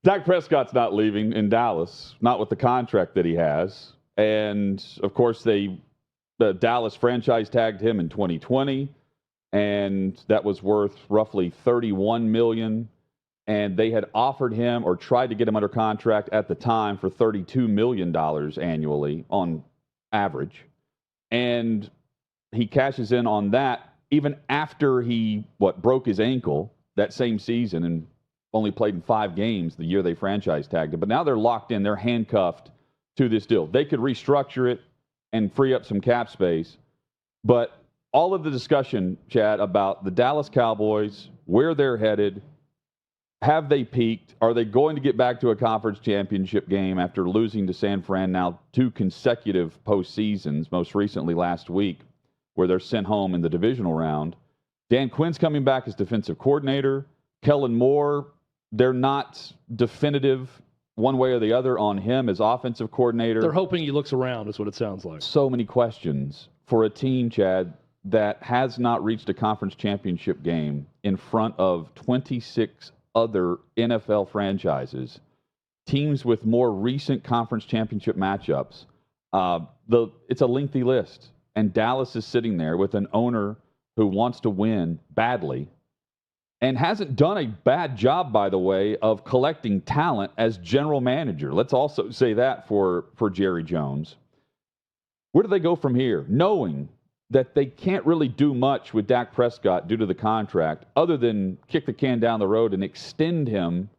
Dak Prescott's not leaving in Dallas, not with the contract that he has. And, of course, the Dallas franchise tagged him in 2020, and that was worth roughly $31 million. And they had offered him or tried to get him under contract at the time for $32 million annually on average. And he cashes in on that even after he, broke his ankle that same season and only played in 5 games the year they franchise tagged him. But now they're locked in. They're handcuffed to this deal. They could restructure it and free up some cap space. But all of the discussion, Chad, about the Dallas Cowboys, where they're headed, have they peaked? Are they going to get back to a conference championship game after losing to San Fran now 2 consecutive postseasons, most recently last week, where they're sent home in the divisional round? Dan Quinn's coming back as defensive coordinator. Kellen Moore, they're not definitive one way or the other on him as offensive coordinator. They're hoping he looks around, is what it sounds like. So many questions for a team, Chad, that has not reached a conference championship game in front of 26 other NFL franchises, teams with more recent conference championship matchups. It's a lengthy list, and Dallas is sitting there with an owner who wants to win badly and hasn't done a bad job, by the way, of collecting talent as general manager. Let's also say that for Jerry Jones. Where do they go from here, knowing that they can't really do much with Dak Prescott due to the contract other than kick the can down the road and extend him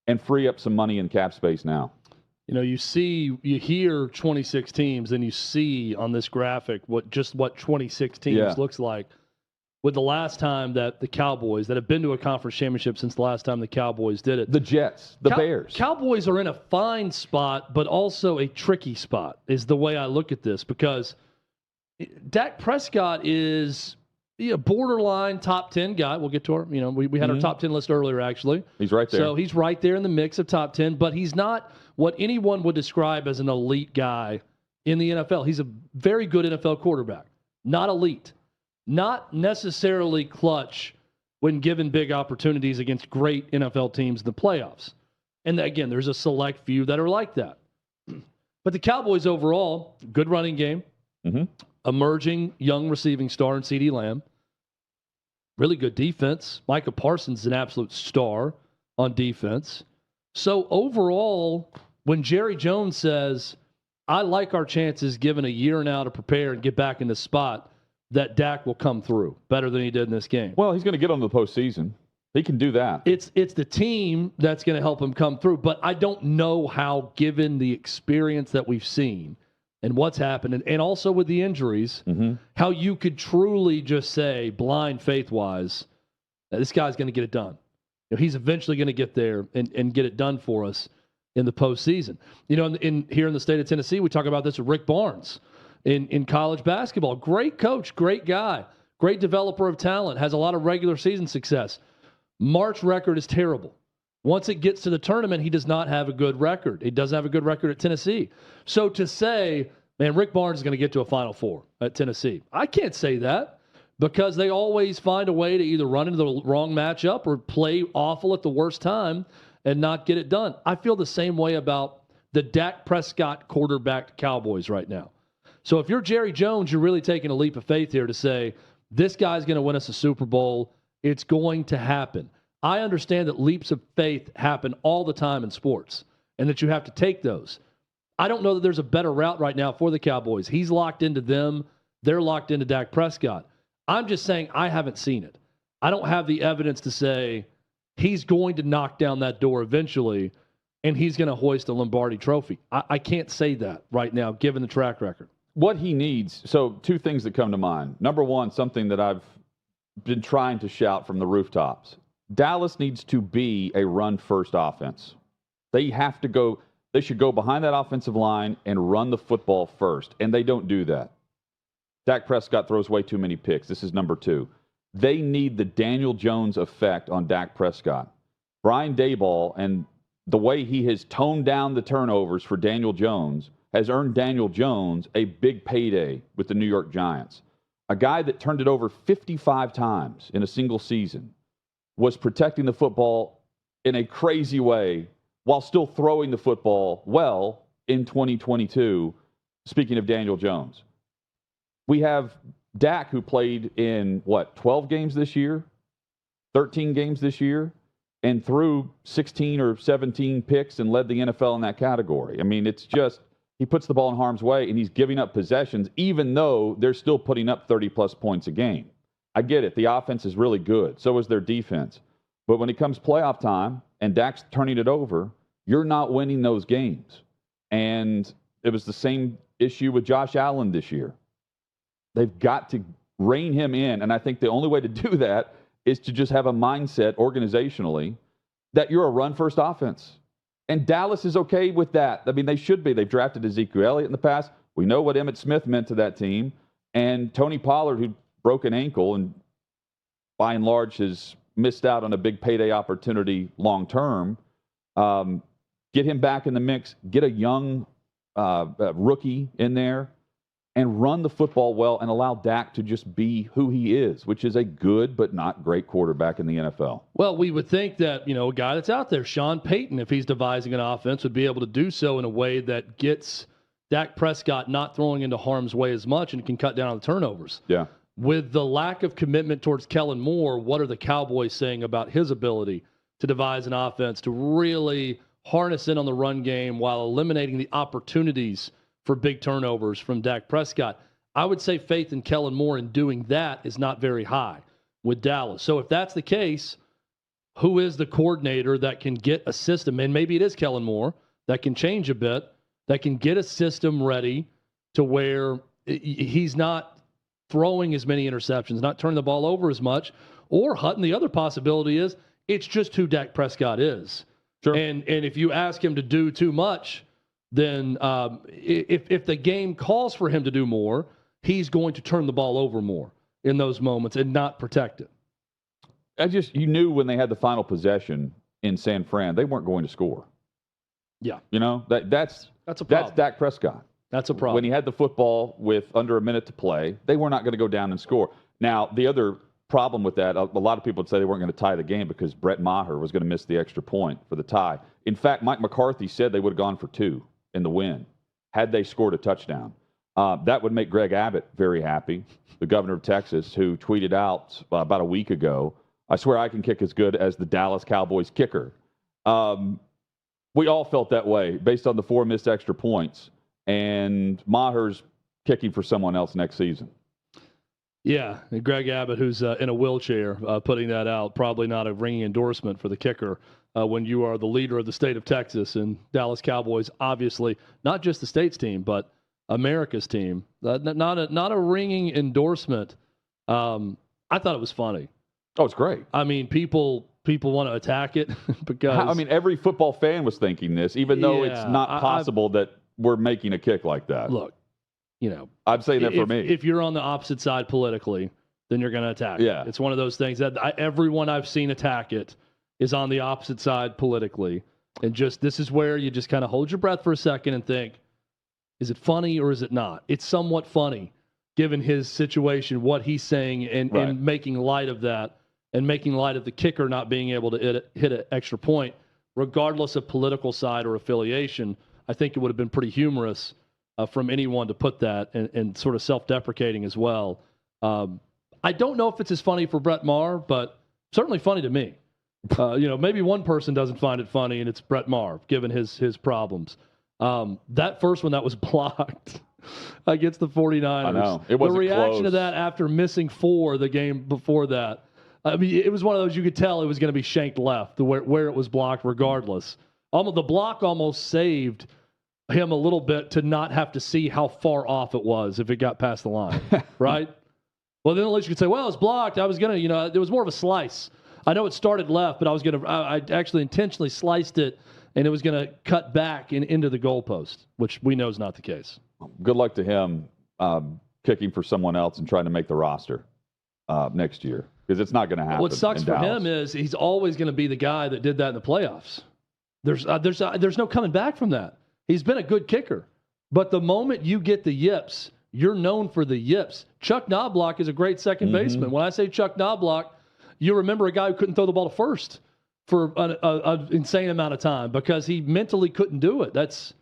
and free up some money in cap space now? You know, you hear 26 teams, and you see on this graphic what 26 teams looks like. With the last time that the Cowboys, that have been to a conference championship since the last time the Cowboys did it. The Jets, the Bears. Cowboys are in a fine spot, but also a tricky spot is the way I look at this, because Dak Prescott is a borderline top 10 guy. We'll get to our, we had our top 10 list earlier, actually. He's right there. So he's right there in the mix of top 10, but he's not what anyone would describe as an elite guy in the NFL. He's a very good NFL quarterback, not elite. Not necessarily clutch when given big opportunities against great NFL teams in the playoffs. And again, there's a select few that are like that. But the Cowboys overall, good running game, emerging young receiving star in CeeDee Lamb, really good defense. Micah Parsons is an absolute star on defense. So overall, when Jerry Jones says, I like our chances given a year now to prepare and get back in the spot, that Dak will come through better than he did in this game. Well, he's going to get on the postseason. He can do that. It's the team that's going to help him come through. But I don't know how, given the experience that we've seen and what's happened, and also with the injuries, how you could truly just say, blind faith-wise, this guy's going to get it done. He's eventually going to get there and get it done for us in the postseason. Here in the state of Tennessee, we talk about this with Rick Barnes. In college basketball, great coach, great guy, great developer of talent, has a lot of regular season success. March record is terrible. Once it gets to the tournament, he does not have a good record. He doesn't have a good record at Tennessee. So to say, man, Rick Barnes is going to get to a Final Four at Tennessee, I can't say that, because they always find a way to either run into the wrong matchup or play awful at the worst time and not get it done. I feel the same way about the Dak Prescott quarterbacked Cowboys right now. So if you're Jerry Jones, you're really taking a leap of faith here to say, this guy's going to win us a Super Bowl. It's going to happen. I understand that leaps of faith happen all the time in sports and that you have to take those. I don't know that there's a better route right now for the Cowboys. He's locked into them. They're locked into Dak Prescott. I'm just saying I haven't seen it. I don't have the evidence to say he's going to knock down that door eventually and he's going to hoist a Lombardi trophy. I can't say that right now, given the track record. What he needs, so 2 things that come to mind. Number one, something that I've been trying to shout from the rooftops. Dallas needs to be a run-first offense. They should go behind that offensive line and run the football first, and they don't do that. Dak Prescott throws way too many picks. This is number 2. They need the Daniel Jones effect on Dak Prescott. Brian Daboll and the way he has toned down the turnovers for Daniel Jones has earned Daniel Jones a big payday with the New York Giants. A guy that turned it over 55 times in a single season was protecting the football in a crazy way while still throwing the football well in 2022. Speaking of Daniel Jones, we have Dak, who played in, 12 games this year, 13 games this year, and threw 16 or 17 picks and led the NFL in that category. I mean, it's just, he puts the ball in harm's way, and he's giving up possessions, even though they're still putting up 30-plus points a game. I get it. The offense is really good. So is their defense. But when it comes playoff time and Dak's turning it over, you're not winning those games. And it was the same issue with Josh Allen this year. They've got to rein him in, and I think the only way to do that is to just have a mindset organizationally that you're a run-first offense. And Dallas is okay with that. I mean, they should be. They've drafted Ezekiel Elliott in the past. We know what Emmitt Smith meant to that team. And Tony Pollard, who broke an ankle and by and large has missed out on a big payday opportunity long-term, get him back in the mix, get a young rookie in there, and run the football well and allow Dak to just be who he is, which is a good but not great quarterback in the NFL. Well, we would think that, a guy that's out there, Sean Payton, if he's devising an offense, would be able to do so in a way that gets Dak Prescott not throwing into harm's way as much and can cut down on the turnovers. Yeah. With the lack of commitment towards Kellen Moore, what are the Cowboys saying about his ability to devise an offense to really harness in on the run game while eliminating the opportunities for big turnovers from Dak Prescott? I would say faith in Kellen Moore in doing that is not very high with Dallas. So if that's the case, who is the coordinator that can get a system, and maybe it is Kellen Moore, that can change a bit, that can get a system ready to where he's not throwing as many interceptions, not turning the ball over as much, or Hutton, the other possibility is it's just who Dak Prescott is. Sure. And if you ask him to do too much, then if the game calls for him to do more, he's going to turn the ball over more in those moments and not protect it. You knew when they had the final possession in San Fran, they weren't going to score. Yeah. That's a problem. That's Dak Prescott. That's a problem. When he had the football with under a minute to play, they were not going to go down and score. Now, the other problem with that, a lot of people would say they weren't going to tie the game because Brett Maher was going to miss the extra point for the tie. In fact, Mike McCarthy said they would have gone for 2 in the win had they scored a touchdown. That would make Greg Abbott very happy, the governor of Texas, who tweeted out about a week ago, "I swear I can kick as good as the Dallas Cowboys kicker." We all felt that way based on the 4 missed extra points. And Maher's kicking for someone else next season. Yeah, and Greg Abbott, who's in a wheelchair, putting that out, probably not a ringing endorsement for the kicker when you are the leader of the state of Texas. And Dallas Cowboys, obviously, not just the state's team, but America's team. Not a ringing endorsement. I thought it was funny. Oh, it's great. I mean, people want to attack it because... every football fan was thinking this, even though it's not possible that we're making a kick like that. Look, I'm saying that for me. If you're on the opposite side politically, then you're going to attack it. It's one of those things that everyone I've seen attack it is on the opposite side politically. And this is where you just kind of hold your breath for a second and think, is it funny or is it not? It's somewhat funny, given his situation, what he's saying, and making light of that, and making light of the kicker not being able to hit an extra point, regardless of political side or affiliation. I think it would have been pretty humorous from anyone to put that, and sort of self-deprecating as well. I don't know if it's as funny for Brett Maher, but certainly funny to me. Maybe one person doesn't find it funny, and it's Brett Maher, given his problems. That first one that was blocked against the 49ers. I know. It wasn't the reaction close. to that after missing 4 the game before that. I mean, it was one of those you could tell it was going to be shanked left, where it was blocked regardless. The block almost saved him a little bit to not have to see how far off it was if it got past the line, right? Well, then at least you could say, well, it's blocked. I was going to, there was more of a slice. I know it started left, but I actually intentionally sliced it, and it was going to cut back into the goalpost, which we know is not the case. Good luck to him kicking for someone else and trying to make the roster next year, because it's not going to happen. What sucks for Dallas. him is he's always going to be the guy that did that in the playoffs. There's no coming back from that. He's been a good kicker. But the moment you get the yips, you're known for the yips. Chuck Knobloch is a great second baseman. When I say Chuck Knobloch, you remember a guy who couldn't throw the ball to first for an insane amount of time because he mentally couldn't do it. That's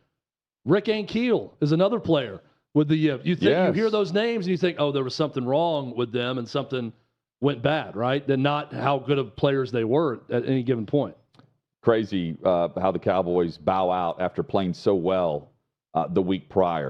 Rick Ankiel is another player with the you hear those names and you think, oh, there was something wrong with them and something went bad, right? Then not how good of players they were at any given point. Crazy how the Cowboys bow out after playing so well the week prior.